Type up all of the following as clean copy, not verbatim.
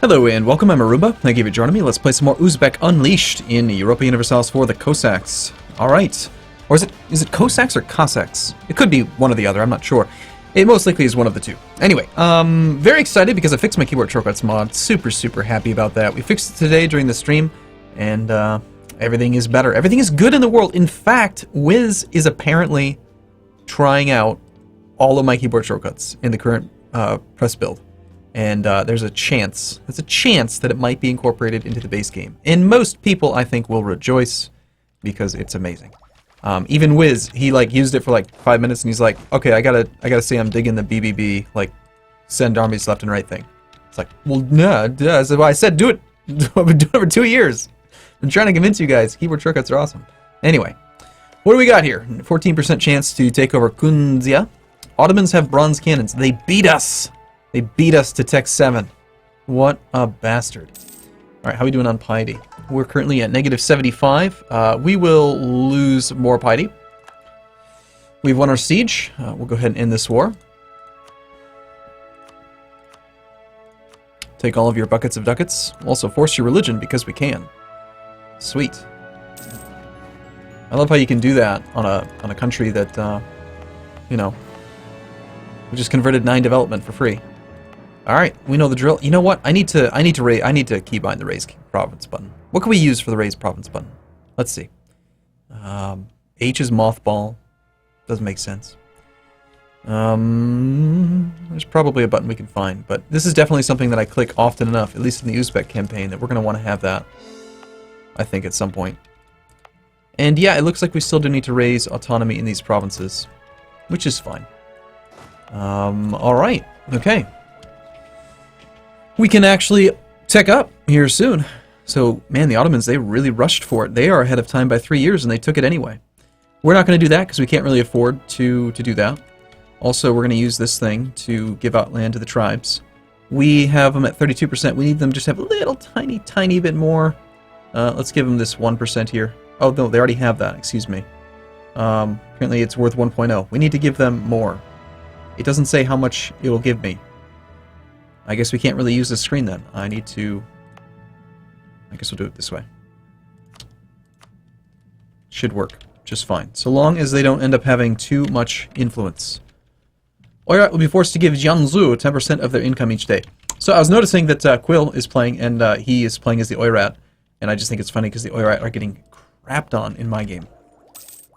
Hello and welcome, I'm Arumba. Thank you for joining me. Let's play some more Uzbek Unleashed in Europa Universalis IV, the Cossacks. Alright. Or is it Cossacks or Cossacks? It could be one or the other, I'm not sure. It most likely is one of the two. Anyway, very excited because I fixed my keyboard shortcuts mod. Super happy about that. We fixed it today during the stream, and everything is better. Everything is good in the world. In fact, Wiz is apparently trying out all of my keyboard shortcuts in the current press build. And there's a chance that it might be incorporated into the base game. And most people, I think, will rejoice because it's amazing. Even Wiz, he used it for 5 minutes, and he's like, "Okay, I gotta say I'm digging the BBB, send armies left and right thing." It's like, well, no, I said do it. I've been doing it for 2 years. I'm trying to convince you guys. Keyboard shortcuts are awesome. Anyway, what do we got here? 14% chance to take over Kunzia. Ottomans have bronze cannons. They beat us. They beat us to Tech 7. What a bastard. Alright, how are we doing on piety? We're currently at -75. We will lose more piety. We've won our siege. We'll go ahead and end this war. Take all of your buckets of ducats. Also force your religion because we can. Sweet. I love how you can do that on a country that, you know, we just converted 9 development for free. All right, we know the drill. You know what? I need to keybind the raise province button. What can we use for the raise province button? Let's see. H is mothball. Doesn't make sense. There's probably a button we can find, but this is definitely something that I click often enough, at least in the Uzbek campaign, that we're going to want to have that, I think, at some point. And yeah, it looks like we still do need to raise autonomy in these provinces, which is fine. All right. Okay. We can actually tech up here soon. So, man, the Ottomans, they really rushed for it. They are ahead of time by 3 years, and they took it anyway. We're not going to do that because we can't really afford to do that. Also, we're going to use this thing to give out land to the tribes. We have them at 32%. We need them just to have a little tiny bit more. Let's give them this 1% here. Oh, no, they already have that. Excuse me. Apparently, it's worth 1.0. We need to give them more. It doesn't say how much it will give me. I guess we can't really use this screen then. I guess we'll do it this way. Should work just fine. So long as they don't end up having too much influence. Oirat will be forced to give Jiangsu 10% of their income each day. So I was noticing that Quill is playing, and he is playing as the Oirat. And I just think it's funny because the Oirat are getting crapped on in my game.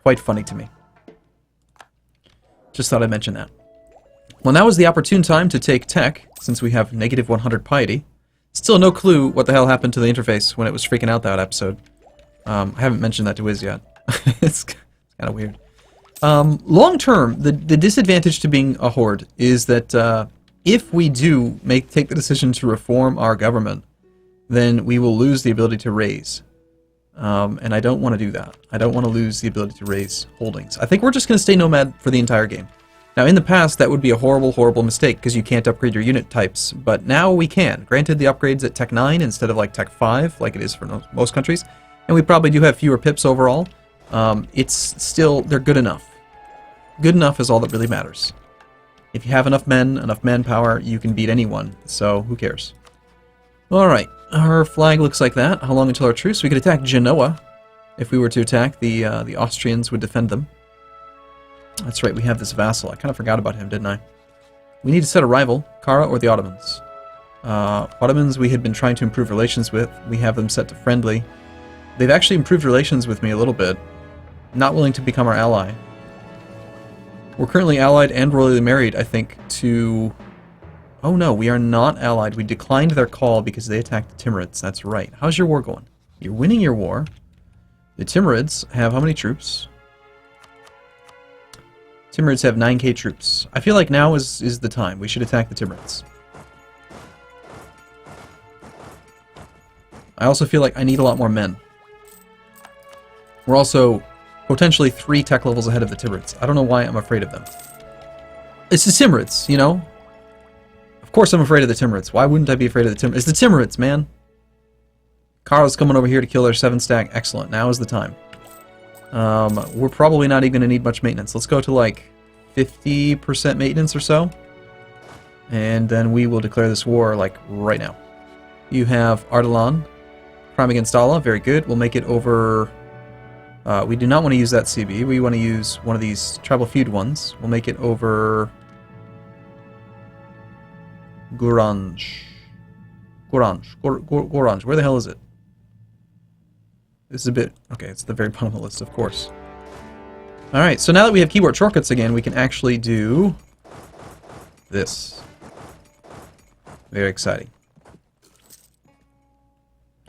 Quite funny to me. Just thought I'd mention that. Well, now is the opportune time to take tech, since we have -100 piety. Still no clue what the hell happened to the interface when it was freaking out that episode. I haven't mentioned that to Wiz yet. It's kind of weird. Long term, the disadvantage to being a Horde is that if we do take the decision to reform our government, then we will lose the ability to raise. And I don't want to do that. I don't want to lose the ability to raise holdings. I think we're just going to stay nomad for the entire game. Now, in the past, that would be a horrible mistake, because you can't upgrade your unit types, but now we can. Granted, the upgrade's at Tech 9 instead of Tech 5, like it is for most countries, and we probably do have fewer pips overall. It's still, they're good enough. Good enough is all that really matters. If you have enough men, enough manpower, you can beat anyone, so who cares? Alright, our flag looks like that. How long until our truce? We could attack Genoa. If we were to attack, the Austrians would defend them. That's right, we have this vassal. I kind of forgot about him, didn't I? We need to set a rival, Kara or the Ottomans. Ottomans we had been trying to improve relations with. We have them set to friendly. They've actually improved relations with me a little bit. Not willing to become our ally. We're currently allied and royally married, I think, to... Oh no, we are not allied. We declined their call because they attacked the Timurids. That's right. How's your war going? You're winning your war. The Timurids have how many troops? Timurids have 9k troops. I feel like now is the time. We should attack the Timurids. I also feel like I need a lot more men. We're also potentially 3 tech levels ahead of the Timurids. I don't know why I'm afraid of them. It's the Timurids, you know? Of course I'm afraid of the Timurids. Why wouldn't I be afraid of the Timurids? It's the Timurids, man! Carl's coming over here to kill their 7-stack. Excellent. Now is the time. We're probably not even going to need much maintenance. Let's go to 50% maintenance or so. And then we will declare this war right now. You have Ardalan. Crime against Allah, very good. We'll make it over... we do not want to use that CB. We want to use one of these tribal feud ones. We'll make it over... Gorange. Gorange. Where the hell is it? This is a bit... Okay, it's at the very bottom of the list, of course. Alright, so now that we have keyboard shortcuts again, we can actually do... this. Very exciting.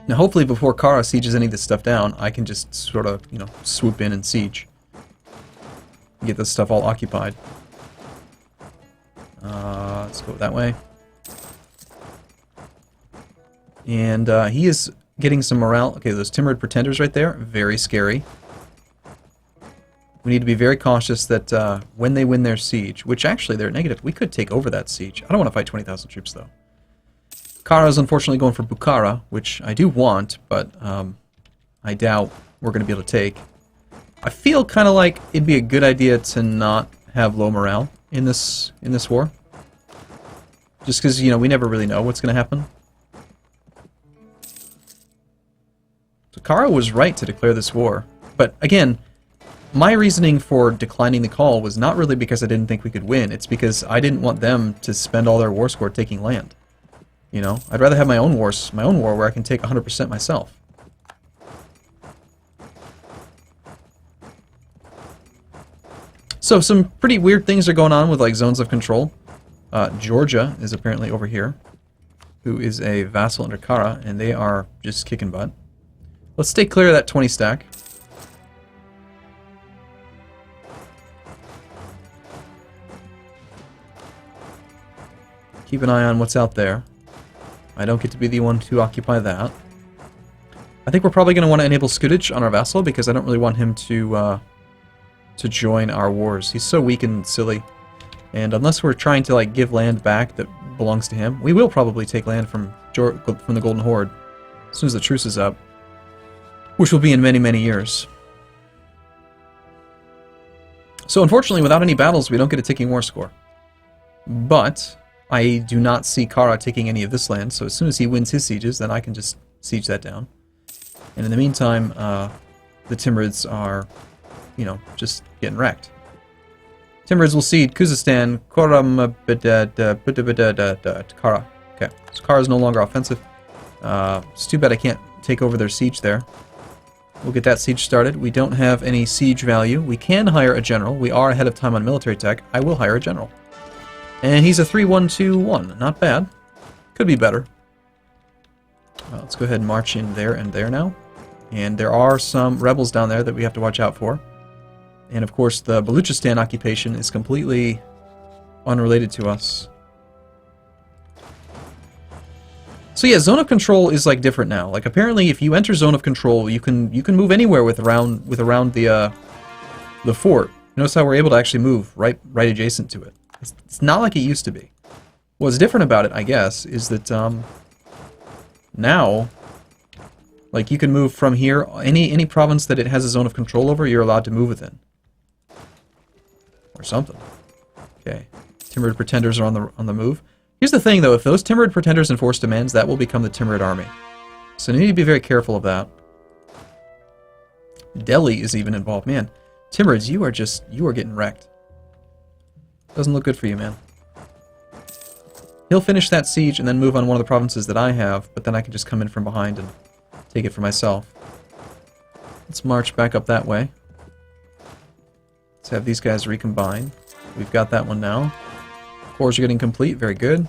Now, hopefully before Kara sieges any of this stuff down, I can just sort of, you know, swoop in and siege. Get this stuff all occupied. Let's go that way. And he is getting some morale. Okay, those Timurid pretenders right there, very scary. We need to be very cautious that when they win their siege, which actually they're negative, we could take over that siege. I don't want to fight 20,000 troops, though. Kara is unfortunately going for Bukhara, which I do want, but I doubt we're going to be able to take. I feel kind of like it'd be a good idea to not have low morale in this war. Just because, you know, we never really know what's going to happen. So Kara was right to declare this war. But again, my reasoning for declining the call was not really because I didn't think we could win. It's because I didn't want them to spend all their war score taking land. You know, I'd rather have my own war where I can take 100% myself. So some pretty weird things are going on with like zones of control. Georgia is apparently over here, who is a vassal under Kara, and they are just kicking butt. Let's stay clear of that 20 stack. Keep an eye on what's out there. I don't get to be the one to occupy that. I think we're probably going to want to enable Scudage on our vassal because I don't really want him to join our wars. He's so weak and silly. And unless we're trying to like give land back that belongs to him, we will probably take land from the Golden Horde as soon as the truce is up, which will be in many, many years. So unfortunately, without any battles, we don't get a ticking war score. But I do not see Kara taking any of this land, so as soon as he wins his sieges, then I can just siege that down. And in the meantime, the Timurids are, you know, just getting wrecked. Timurids will cede Khuzestan, Kara. Okay, so Kara is no longer offensive. It's too bad I can't take over their siege there. We'll get that siege started. We don't have any siege value. We can hire a general. We are ahead of time on military tech. I will hire a general. And he's a 3-1-2-1. Not bad. Could be better. Let's go ahead and march in there and there now. And there are some rebels down there that we have to watch out for. And of course the Baluchistan occupation is completely unrelated to us. So yeah, zone of control is like different now. Like apparently if you enter zone of control, you can move anywhere with around the fort. Notice how we're able to actually move right adjacent to it. It's not like it used to be. What's different about it, I guess, is that now, like you can move from here. Any province that it has a zone of control over, you're allowed to move within, or something. Okay, Timurid pretenders are on the move. Here's the thing, though: if those Timurid pretenders enforce demands, that will become the Timurid army. So you need to be very careful of that. Delhi is even involved. Man, Timurids, you are getting wrecked. Doesn't look good for you, man. He'll finish that siege and then move on one of the provinces that I have, but then I can just come in from behind and take it for myself. Let's march back up that way. Let's have these guys recombine. We've got that one now. Cores are getting complete, very good.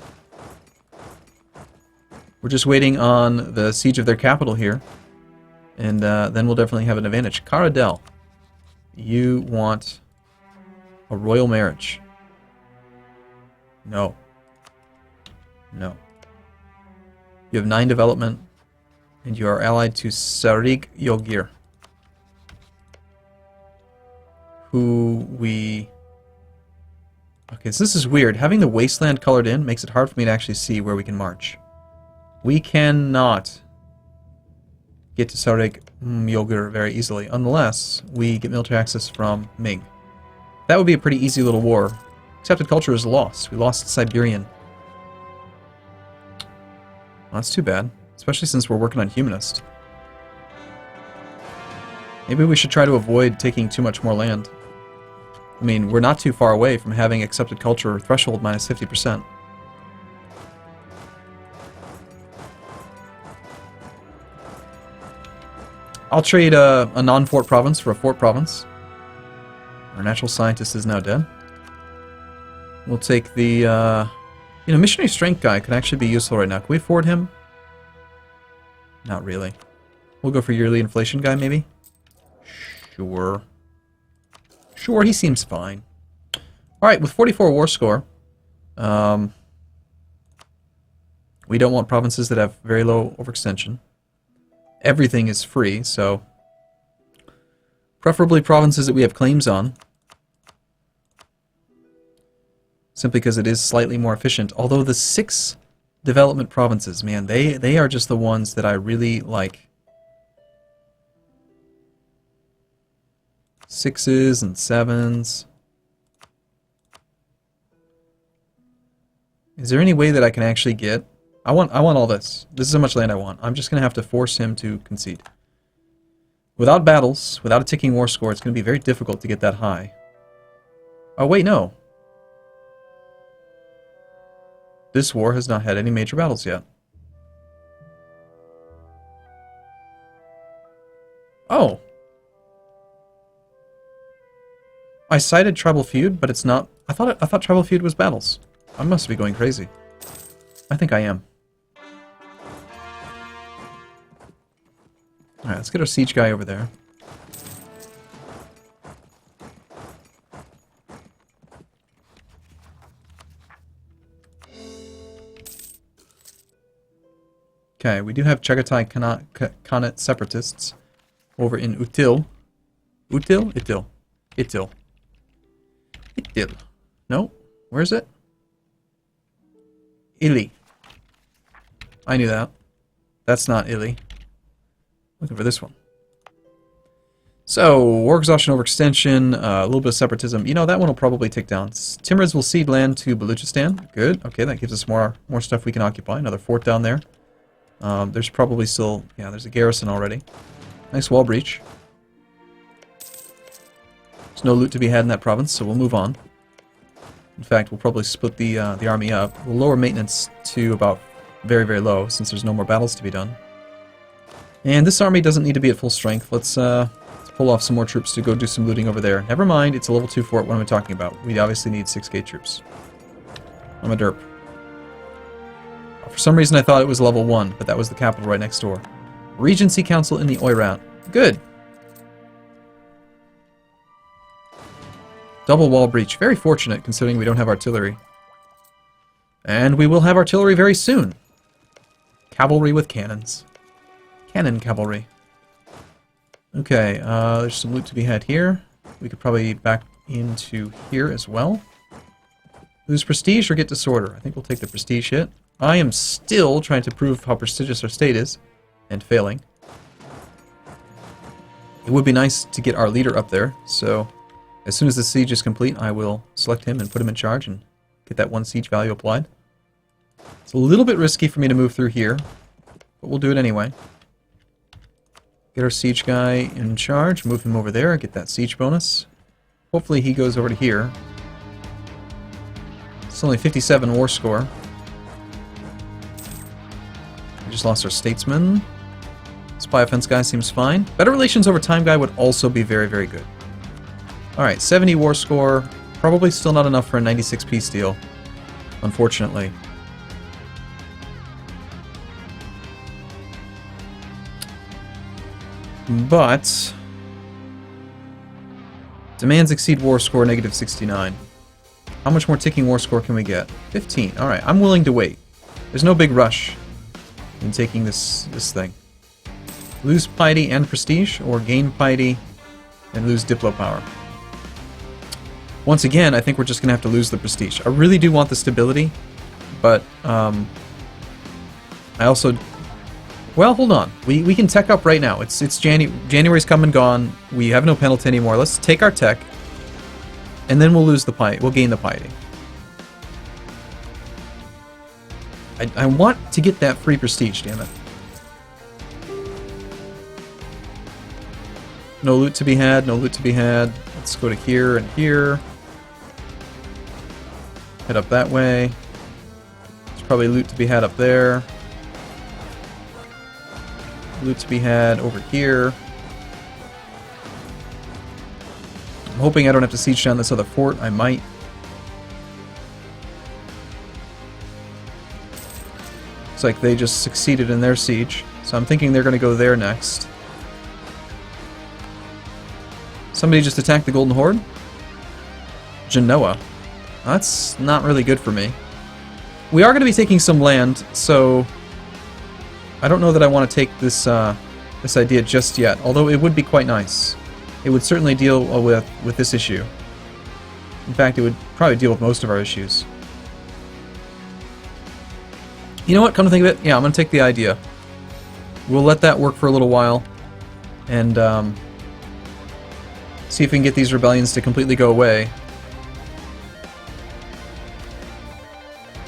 We're just waiting on the siege of their capital here, and then we'll definitely have an advantage. Karadel, you want a royal marriage. No. No. You have 9 development, and you are allied to Sarik Yogir, who we... Okay, so this is weird. Having the wasteland colored in makes it hard for me to actually see where we can march. We cannot get to Sarik Yogir very easily, unless we get military access from Ming. That would be a pretty easy little war. Accepted culture is lost. We lost Siberian. Well, that's too bad, especially since we're working on Humanist. Maybe we should try to avoid taking too much more land. I mean, we're not too far away from having accepted culture threshold minus 50%. I'll trade a non-fort province for a fort province. Our natural scientist is now dead. We'll take the, missionary strength guy could actually be useful right now. Can we afford him? Not really. We'll go for yearly inflation guy, maybe? Sure. Sure, he seems fine. Alright, with 44 war score, we don't want provinces that have very low overextension. Everything is free, so preferably provinces that we have claims on. Simply because it is slightly more efficient. Although the 6 development provinces, man, they are just the ones that I really like. 6s and 7s. Is there any way that I can actually get... I want all this. This is how much land I want. I'm just going to have to force him to concede. Without battles, without a ticking war score, it's going to be very difficult to get that high. Oh, wait, no. This war has not had any major battles yet. Oh. I cited Tribal Feud, but it's not... I thought Tribal Feud was battles. I must be going crazy. I think I am. Alright, let's get our siege guy over there. Okay, we do have Chagatai Khanate separatists over in Util. Util? Itil. Itil. Itil. No? Where is it? Ili. I knew that. That's not Ili. Looking for this one. So, war exhaustion, overextension, a little bit of separatism. You know, that one will probably tick down. Timurids will cede land to Baluchistan. Good. Okay, that gives us more stuff we can occupy. Another fort down there. There's probably still... Yeah, there's a garrison already. Nice wall breach. There's no loot to be had in that province, so we'll move on. In fact, we'll probably split the army up. We'll lower maintenance to about very, very low, since there's no more battles to be done. And this army doesn't need to be at full strength. Let's pull off some more troops to go do some looting over there. Never mind, it's a level 2 fort. What am I talking about? We obviously need 6k troops. I'm a derp. For some reason I thought it was level 1, but that was the capital right next door. Regency Council in the Oirat. Good. Double wall breach. Very fortunate, considering we don't have artillery. And we will have artillery very soon. Cavalry with cannons. Cannon cavalry. Okay, there's some loot to be had here. We could probably back into here as well. Lose prestige or get disorder? I think we'll take the prestige hit. I am still trying to prove how prestigious our state is, and failing. It would be nice to get our leader up there, so as soon as the siege is complete, I will select him and put him in charge and get that 1 siege value applied. It's a little bit risky for me to move through here, but we'll do it anyway. Get our siege guy in charge, move him over there, get that siege bonus. Hopefully he goes over to here. It's only 57 war score. We just lost our statesman. Spy offense guy seems fine. Better relations over time guy would also be very, very good. Alright, 70 war score. Probably still not enough for a 96 peace deal, unfortunately. But demands exceed war score negative 69. How much more ticking war score can we get? 15. Alright, I'm willing to wait. There's no big rush in taking this thing. Lose piety and prestige, or gain piety and lose diplo power. Once again, I think we're just going to have to lose the prestige. I really do want the stability, but I also... Well, hold on. We can tech up right now. It's January's come and gone. We have no penalty anymore. Let's take our tech, and then we'll lose the piety. We'll gain the piety. I want to get that free prestige, damn it. No loot to be had, no loot to be had. Let's go to here and here. Head up that way. There's probably loot to be had up there. Loot to be had over here. I'm hoping I don't have to siege down this other fort. I might. Looks like they just succeeded in their siege. So I'm thinking they're going to go there next. Somebody just attacked the Golden Horde? Genoa. That's not really good for me. We are going to be taking some land, so I don't know that I want to take this this idea just yet, although it would be quite nice. It would certainly deal with this issue. In fact, it would probably deal with most of our issues. You know what, come to think of it, yeah, I'm going to take the idea. We'll let that work for a little while, and see if we can get these rebellions to completely go away.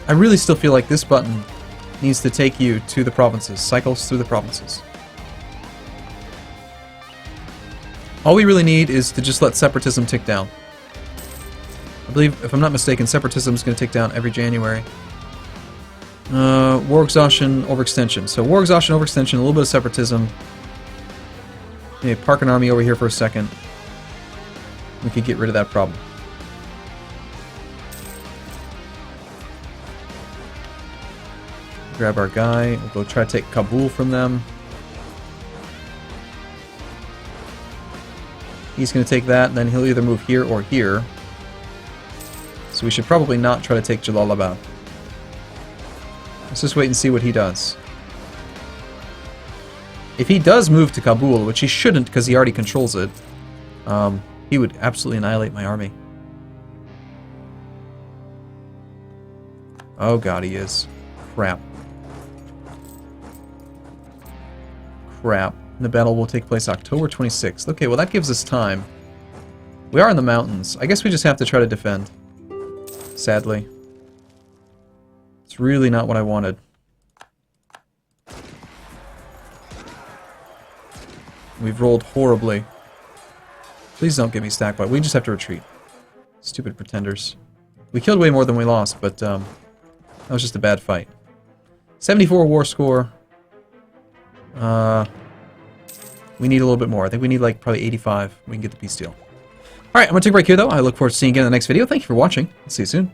I really still feel like this button needs to take you to the provinces, cycles through the provinces. All we really need is to just let separatism tick down. I believe, if I'm not mistaken, separatism is going to tick down every January. War exhaustion, overextension. So war exhaustion, overextension, a little bit of separatism. Maybe park an army over here for a second. We could get rid of that problem. Grab our guy. We'll go try to take Kabul from them. He's going to take that, and then he'll either move here or here. So we should probably not try to take Jalalabad. Let's just wait and see what he does. If he does move to Kabul, which he shouldn't because he already controls it, he would absolutely annihilate my army. Oh god, he is. Crap. Crap. The battle will take place October 26th. Okay, well that gives us time. We are in the mountains. I guess we just have to try to defend. Sadly. It's really not what I wanted. We've rolled horribly. Please don't get me stacked by. We just have to retreat. Stupid pretenders. We killed way more than we lost, but that was just a bad fight. 74 war score. We need a little bit more. I think we need like probably 85. We can get the peace deal. Alright, I'm going to take a break here though. I look forward to seeing you again in the next video. Thank you for watching. I'll see you soon.